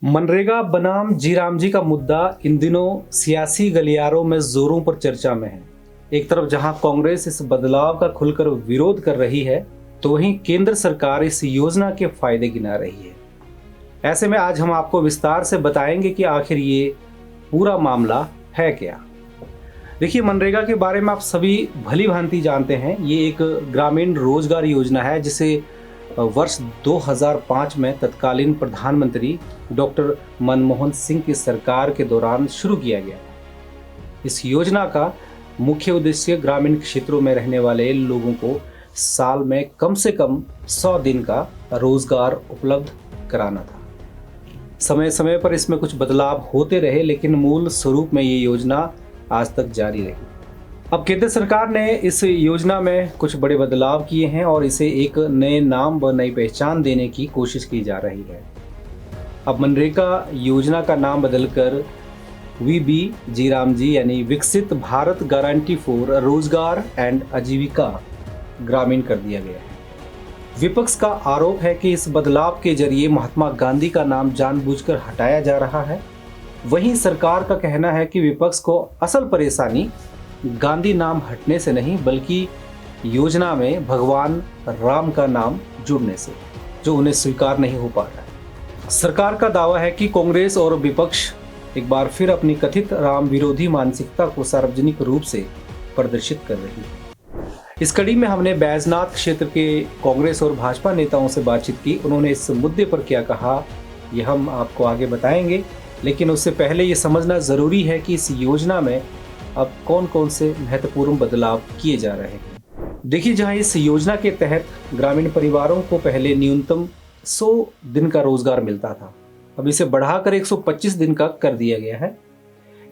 मनरेगा बनाम जी राम जी का मुद्दा इन दिनों सियासी गलियारों में जोरों पर चर्चा में है। एक तरफ जहां कांग्रेस इस बदलाव का खुलकर विरोध कर रही है, तो वहीं केंद्र सरकार इस योजना के फायदे गिना रही है। ऐसे में आज हम आपको विस्तार से बताएंगे कि आखिर ये पूरा मामला है क्या। देखिए, मनरेगा के बारे में आप सभी भली भांति जानते हैं। ये एक ग्रामीण रोजगार योजना है जिसे वर्ष 2005 में तत्कालीन प्रधानमंत्री डॉक्टर मनमोहन सिंह की सरकार के दौरान शुरू किया गया। इस योजना का मुख्य उद्देश्य ग्रामीण क्षेत्रों में रहने वाले लोगों को साल में कम से कम 100 दिन का रोजगार उपलब्ध कराना था। समय समय पर इसमें कुछ बदलाव होते रहे, लेकिन मूल स्वरूप में ये योजना आज तक जारी रही। अब केंद्र सरकार ने इस योजना में कुछ बड़े बदलाव किए हैं और इसे एक नए नाम व नई पहचान देने की कोशिश की जा रही है। अब मनरेगा योजना का नाम बदलकर VBG यानी विकसित भारत गारंटी फॉर रोजगार एंड आजीविका ग्रामीण कर दिया गया है। विपक्ष का आरोप है कि इस बदलाव के जरिए महात्मा गांधी का नाम जानबूझकर हटाया जा रहा है। वहीं सरकार का कहना है कि विपक्ष को असल परेशानी गांधी नाम हटने से नहीं, बल्कि योजना में भगवान राम का नाम जुड़ने से, जो उन्हें स्वीकार नहीं हो पा रहा है। सरकार का दावा है कि कांग्रेस और विपक्ष एक बार फिर अपनी कथित राम विरोधी मानसिकता को सार्वजनिक रूप से प्रदर्शित कर रही है। इस कड़ी में हमने बैजनाथ क्षेत्र के कांग्रेस और भाजपा नेताओं से बातचीत की। उन्होंने इस मुद्दे पर क्या कहा, ये हम आपको आगे बताएंगे, लेकिन उससे पहले ये समझना जरूरी है कि इस योजना में अब कौन कौन से महत्वपूर्ण बदलाव किए जा रहे हैं। देखिए, जहां इस योजना के तहत ग्रामीण परिवारों को पहले न्यूनतम 100 दिन का रोजगार मिलता था, अब इसे बढ़ाकर 125 दिन का कर दिया गया है।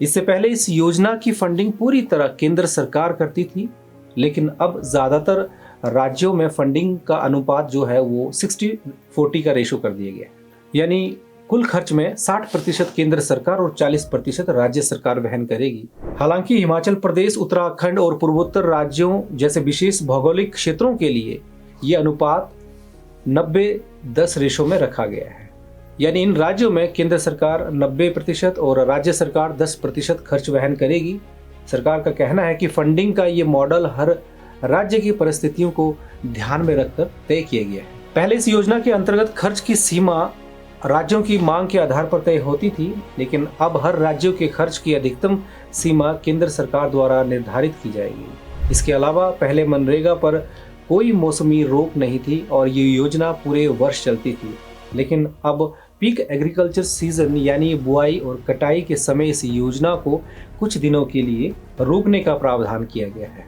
इससे पहले इस योजना की फंडिंग पूरी तरह केंद्र सरकार करती थी, लेकिन अब ज्यादातर राज्यों में फंडिंग का अनुपात जो है वो 60-40 का रेशो कर दिया गया है। यानी कुल खर्च में 60% केंद्र सरकार और 40% राज्य सरकार वहन करेगी। हालांकि हिमाचल प्रदेश, उत्तराखंड और पूर्वोत्तर राज्यों जैसे विशेष भौगोलिक क्षेत्रों के लिए ये अनुपात 90-10 रेशो में रखा गया है। यानी इन राज्यों में केंद्र सरकार 90% और राज्य सरकार 10% खर्च वहन करेगी। सरकार का कहना है कि फंडिंग का ये मॉडल हर राज्य की परिस्थितियों को ध्यान में रखकर तय किया गया है। पहले इस योजना के अंतर्गत खर्च की सीमा राज्यों की मांग के आधार पर तय होती थी, लेकिन अब हर राज्यों के खर्च की अधिकतम सीमा केंद्र सरकार द्वारा निर्धारित की जाएगी। इसके अलावा पहले मनरेगा पर कोई मौसमी रोक नहीं थी और ये योजना पूरे वर्ष चलती थी, लेकिन अब पीक एग्रीकल्चर सीजन यानी बुआई और कटाई के समय इस योजना को कुछ दिनों के लिए रोकने का प्रावधान किया गया है।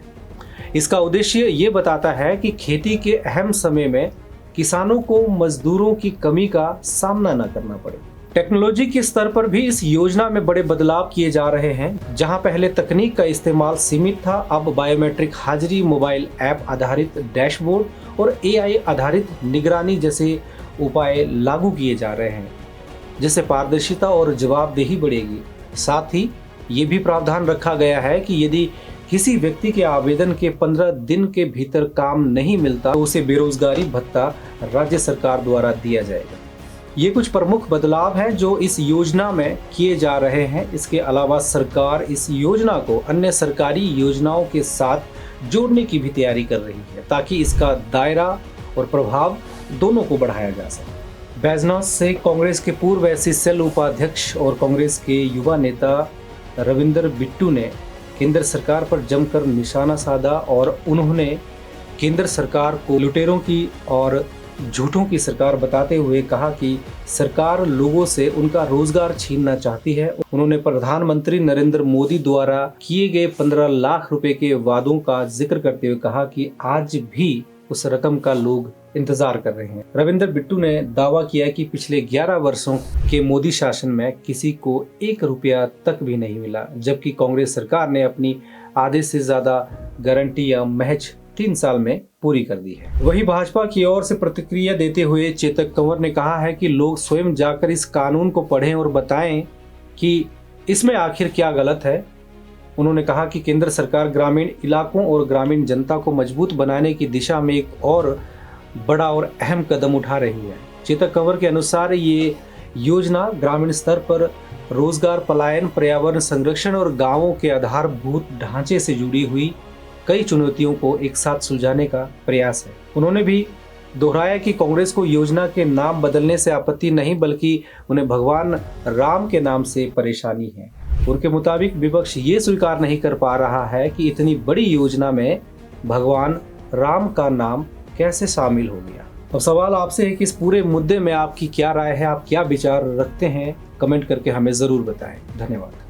इसका उद्देश्य ये बताता है कि खेती के अहम समय में किसानों को मजदूरों की कमी का सामना न करना पड़े। टेक्नोलॉजी के स्तर पर भी इस योजना में बड़े बदलाव किए जा रहे हैं। जहां पहले तकनीक का इस्तेमाल सीमित था, अब बायोमेट्रिक हाजिरी, मोबाइल ऐप आधारित डैशबोर्ड और AI आधारित निगरानी जैसे उपाय लागू किए जा रहे हैं, जिससे पारदर्शिता और जवाबदेही बढ़ेगी। साथ ही ये भी प्रावधान रखा गया है कि यदि किसी व्यक्ति के आवेदन के 15 दिन के भीतर काम नहीं मिलता तो उसे बेरोजगारी भत्ता राज्य सरकार द्वारा दिया जाएगा। ये कुछ प्रमुख बदलाव हैं जो इस योजना में किए जा रहे हैं। इसके अलावा सरकार इस योजना को अन्य सरकारी योजनाओं के साथ जोड़ने की भी तैयारी कर रही है, ताकि इसका दायरा और प्रभाव दोनों को बढ़ाया जा सके। बैजनाथ से कांग्रेस के पूर्व SC सेल उपाध्यक्ष और कांग्रेस के युवा नेता रविंदर बिट्टू ने केंद्र सरकार पर जमकर निशाना साधा और उन्होंने केंद्र सरकार को लुटेरों की और झूठों की सरकार बताते हुए कहा कि सरकार लोगों से उनका रोजगार छीनना चाहती है। उन्होंने प्रधानमंत्री नरेंद्र मोदी द्वारा किए गए 15 लाख रुपए के वादों का जिक्र करते हुए कहा कि आज भी उस रकम का लोग इंतजार कर रहे हैं। रविंदर बिट्टू ने दावा किया कि पिछले 11 वर्षों के मोदी शासन में किसी को 1 रुपया तक भी नहीं मिला, जबकि कांग्रेस सरकार ने अपनी आधे से ज्यादा गारंटियां महज 3 साल में पूरी कर दी है। वहीं भाजपा की ओर से प्रतिक्रिया देते हुए चेतक कंवर ने कहा है कि लोग स्वयं जाकर इस कानून को पढ़ें और बताएं कि इसमें आखिर क्या गलत है। उन्होंने कहा कि केंद्र सरकार ग्रामीण इलाकों और ग्रामीण जनता को मजबूत बनाने की दिशा में एक और बड़ा और अहम कदम उठा रही है। चेतक कंवर के अनुसार ये योजना ग्रामीण स्तर पर रोजगार, पलायन, पर्यावरण संरक्षण और गांवों के आधारभूत ढांचे से जुड़ी हुई कई चुनौतियों को एक साथ सुलझाने का प्रयास है। उन्होंने भी दोहराया कि कांग्रेस को योजना के नाम बदलने से आपत्ति नहीं, बल्कि उन्हें भगवान राम के नाम से परेशानी है। उनके मुताबिक विपक्ष ये स्वीकार नहीं कर पा रहा है कि इतनी बड़ी योजना में भगवान राम का नाम कैसे शामिल हो गया। अब सवाल आपसे है कि इस पूरे मुद्दे में आपकी क्या राय है, आप क्या विचार रखते हैं? कमेंट करके हमें जरूर बताएं। धन्यवाद।